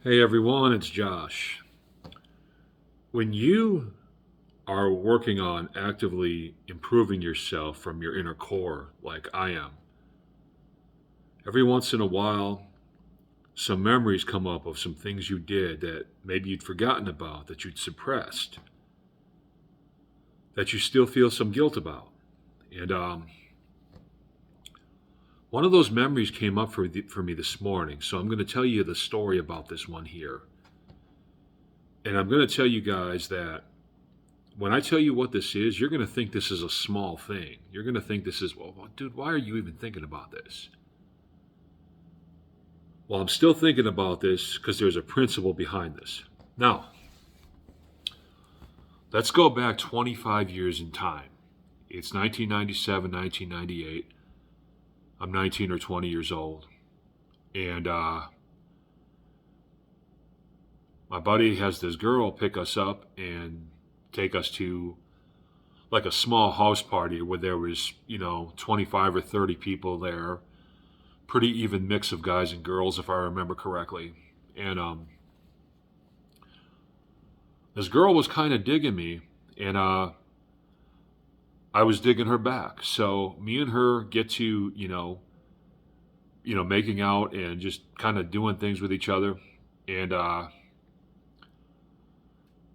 Hey everyone, it's Josh. When you are working on actively improving yourself from your inner core, like I am, every once in a while, some memories come up of some things you did that maybe you'd forgotten about, that you'd suppressed, that you still feel some guilt about. And one of those memories came up for me this morning, so I'm going to tell you the story about this one here. And I'm going to tell you guys that when I tell you what this is, you're going to think this is a small thing. You're going to think this is, well, dude, why are you even thinking about this? Well, I'm still thinking about this because there's a principle behind this. Now, let's go back 25 years in time. It's 1997, 1998. I'm 19 or 20 years old. And my buddy has this girl pick us up and take us to like a small house party where there was, 25 or 30 people there, pretty even mix of guys and girls, if I remember correctly. And this girl was kind of digging me, and I was digging her back. So me and her get to, making out and just kind of doing things with each other. And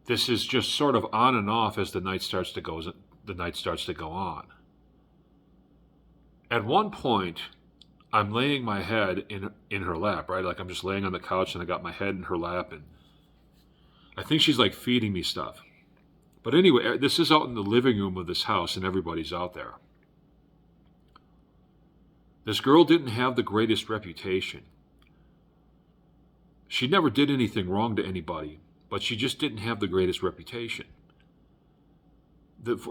this is just sort of on and off as the night starts to go on. At one point, I'm laying my head in her lap, right? Like I'm just laying on the couch and I got my head in her lap, and I think she's like feeding me stuff. But anyway, this is out in the living room of this house and everybody's out there. This girl didn't have the greatest reputation. She never did anything wrong to anybody, but she just didn't have the greatest reputation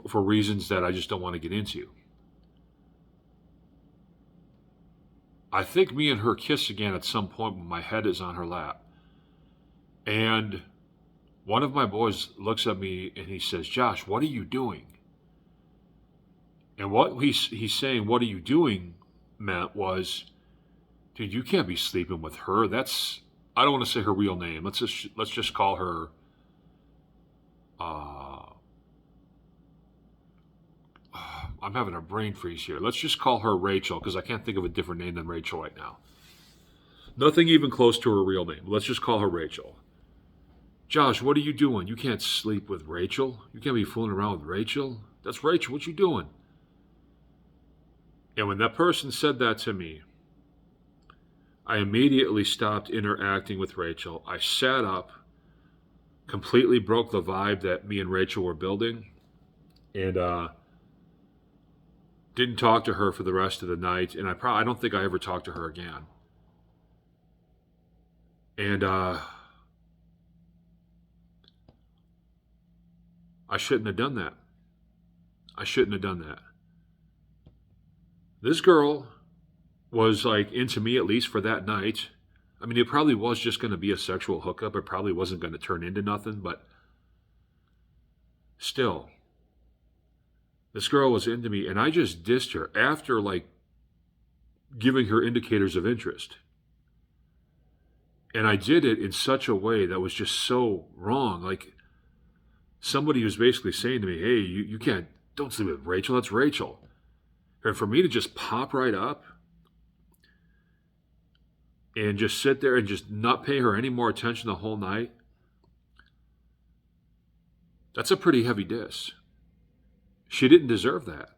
for reasons that I just don't want to get into. I think me and her kiss again at some point when my head is on her lap. And one of my boys looks at me and he says, "Josh, what are you doing?" And what he's saying, "What are you doing?" meant was, dude, you can't be sleeping with her. I don't want to say her real name. Let's just call her. Uh, I'm having a brain freeze here. Let's just call her Rachel because I can't think of a different name than Rachel right now. Nothing even close to her real name. Let's just call her Rachel. "Josh, what are you doing? You can't sleep with Rachel. You can't be fooling around with Rachel. That's Rachel. What you doing?" And when that person said that to me, I immediately stopped interacting with Rachel. I sat up, completely broke the vibe that me and Rachel were building, and didn't talk to her for the rest of the night. And I don't think I ever talked to her again. And I shouldn't have done that. I shouldn't have done that. This girl was like into me at least for that night. I mean, it probably was just going to be a sexual hookup. It probably wasn't going to turn into nothing, but still, this girl was into me, and I just dissed her after like giving her indicators of interest. And I did it in such a way that was just so wrong. Like somebody was basically saying to me, "Hey, you can't, don't sleep with Rachel. That's Rachel." And for me to just pop right up and just sit there and just not pay her any more attention the whole night, that's a pretty heavy diss. She didn't deserve that.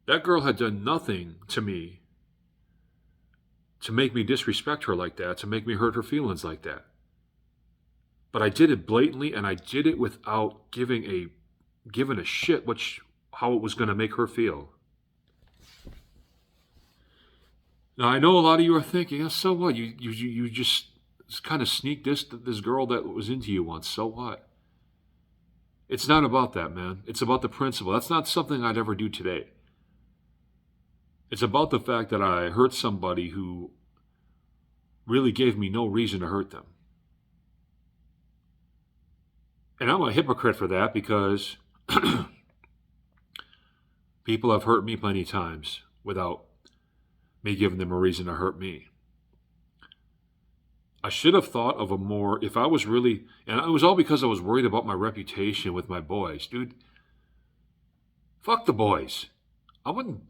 That girl had done nothing to me to make me disrespect her like that, to make me hurt her feelings like that. But I did it blatantly, and I did it without giving a shit how it was going to make her feel. Now I know a lot of you are thinking, "Oh, so what? You just kind of sneak this girl that was into you once. So what?" It's not about that, man. It's about the principle. That's not something I'd ever do today. It's about the fact that I hurt somebody who really gave me no reason to hurt them. And I'm a hypocrite for that because people have hurt me plenty of times without me giving them a reason to hurt me. I should have thought of a more, if I was really, and it was all because I was worried about my reputation with my boys. Dude, fuck the boys. I wouldn't,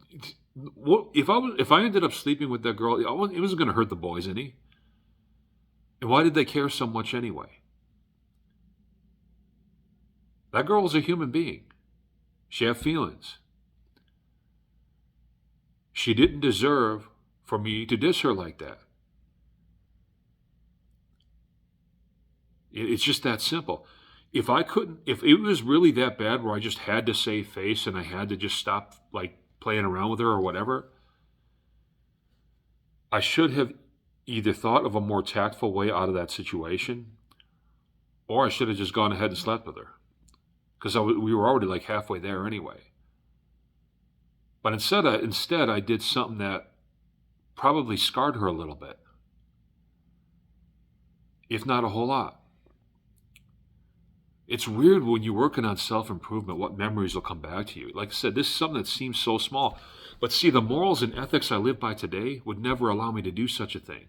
if I ended up sleeping with that girl, it wasn't going to hurt the boys any. And why did they care so much anyway? That girl was a human being. She had feelings. She didn't deserve for me to diss her like that. It's just that simple. If I couldn't, if it was really that bad where I just had to save face and I had to just stop like playing around with her or whatever, I should have either thought of a more tactful way out of that situation, or I should have just gone ahead and slept with her because we were already like halfway there anyway. But instead I did something that probably scarred her a little bit, if not a whole lot. It's weird when you're working on self-improvement, what memories will come back to you. Like I said, this is something that seems so small. But see, the morals and ethics I live by today would never allow me to do such a thing.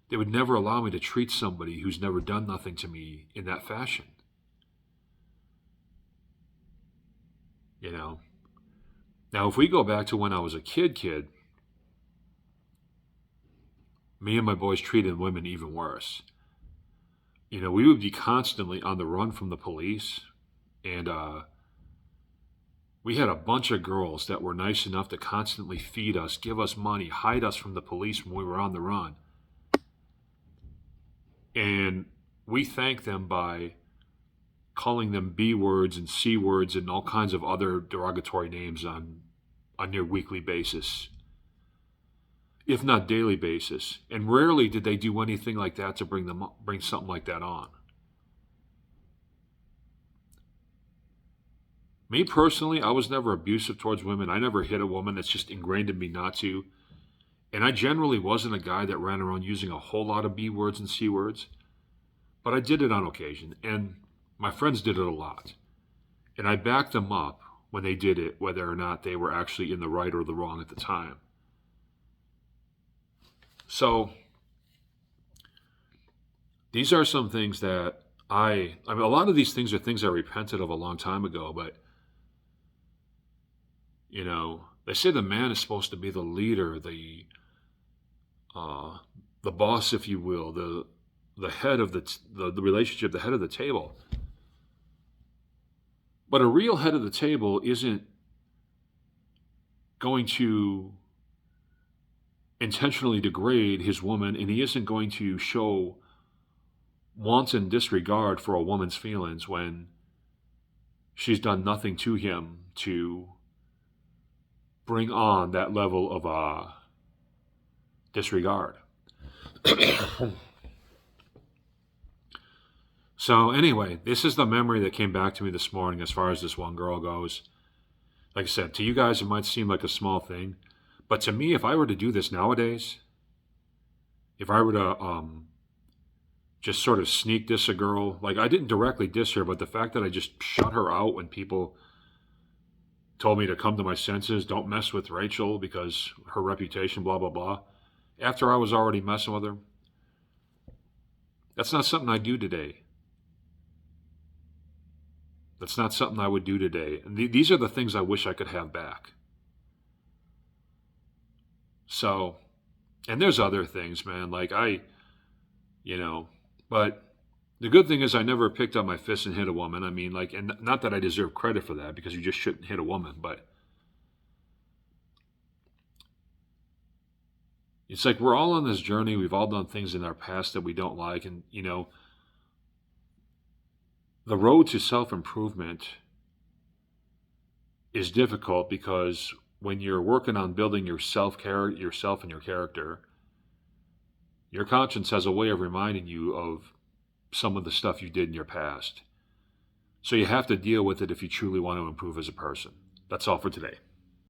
They would never allow me to treat somebody who's never done nothing to me in that fashion. You know? Now, if we go back to when I was a kid, me and my boys treated women even worse. You know, we would be constantly on the run from the police, and we had a bunch of girls that were nice enough to constantly feed us, give us money, hide us from the police when we were on the run. And we thanked them by calling them B words and C words and all kinds of other derogatory names on a near weekly basis, if not daily basis. And rarely did they do anything like that to bring something like that on. Me personally, I was never abusive towards women. I never hit a woman. It's just ingrained in me not to. And I generally wasn't a guy that ran around using a whole lot of B words and C words. But I did it on occasion. And my friends did it a lot. And I backed them up when they did it, whether or not they were actually in the right or the wrong at the time. So these are some things that I mean, a lot of these things are things I repented of a long time ago, but, you know, they say the man is supposed to be the leader, the boss, if you will, the head of the relationship, the head of the table. But a real head of the table isn't going to intentionally degrade his woman, and he isn't going to show wanton disregard for a woman's feelings when she's done nothing to him to bring on that level of disregard. So anyway, this is the memory that came back to me this morning as far as this one girl goes. Like I said, to you guys it might seem like a small thing, but to me, if I were to do this nowadays, if I were to just sort of sneak diss a girl, like I didn't directly diss her, but the fact that I just shut her out when people told me to come to my senses, don't mess with Rachel because her reputation, blah, blah, blah, after I was already messing with her, that's not something I do today. That's not something I would do today. And these are the things I wish I could have back. So, and there's other things, man, like but the good thing is I never picked up my fist and hit a woman. I mean, like, and not that I deserve credit for that because you just shouldn't hit a woman, but it's like we're all on this journey. We've all done things in our past that we don't like. And, the road to self-improvement is difficult because when you're working on building yourself and your character, your conscience has a way of reminding you of some of the stuff you did in your past. So you have to deal with it if you truly want to improve as a person. That's all for today.